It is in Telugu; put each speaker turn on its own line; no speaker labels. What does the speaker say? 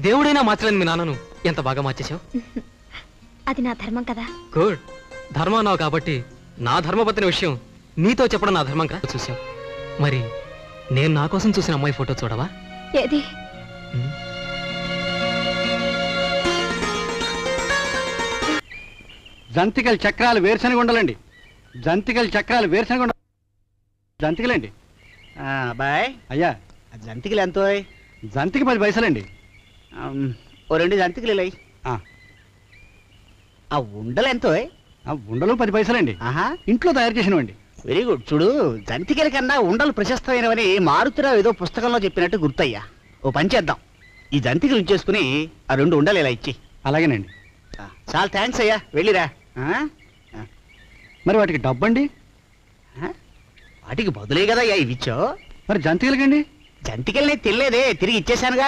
దేవుడైనా మార్చలేని మీ నాన్నను ఎంత బాగా మార్చేశావు.
అది నా ధర్మం కదా.
గుడ్. ధర్మం అన్నావు కాబట్టి నా ధర్మపత్ని విషయం నీతో చెప్పడం నా ధర్మం కదా. చూసావు మరి నేను నా కోసం చూసిన అమ్మాయి ఫోటో చూడవా?
ఏది?
జంతికల చక్రాలు వేరుశనగ ఉండలండి. జంతికల చక్రాలు వేరుశనగ ఉండ జంతికలండి.
బాయ్
అయ్యా
జంతికలు ఎంతో?
జంతికి 10 పైసలండి.
ఓ 2 జంతికలు ఇలా. ఆ ఉండలు ఎంతో?
ఉండలు 10 పైసలండి.
ఆహా,
ఇంట్లో తయారు చేసినవండి.
Very good. చూడు, జంతికల కన్నా ఉండలు ప్రశస్తమైనవని మారుతిరావు ఏదో పుస్తకంలో చెప్పినట్టు గుర్తయ్యా. ఓ పని చేద్దాం, ఈ జంతికలు ఉంచేసుకుని ఆ 2 ఉండలు ఇలా ఇచ్చి.
అలాగేనండి.
చాలా థ్యాంక్స్ అయ్యా, వెళ్ళిరా.
మరి వాటికి డబ్బండి?
వాటికి బదులే కదా అయ్యా ఇవి ఇచ్చో.
మరి జంతికలకండి?
జంతికల్ని తినలేదే, తిరిగి ఇచ్చేశానుగా.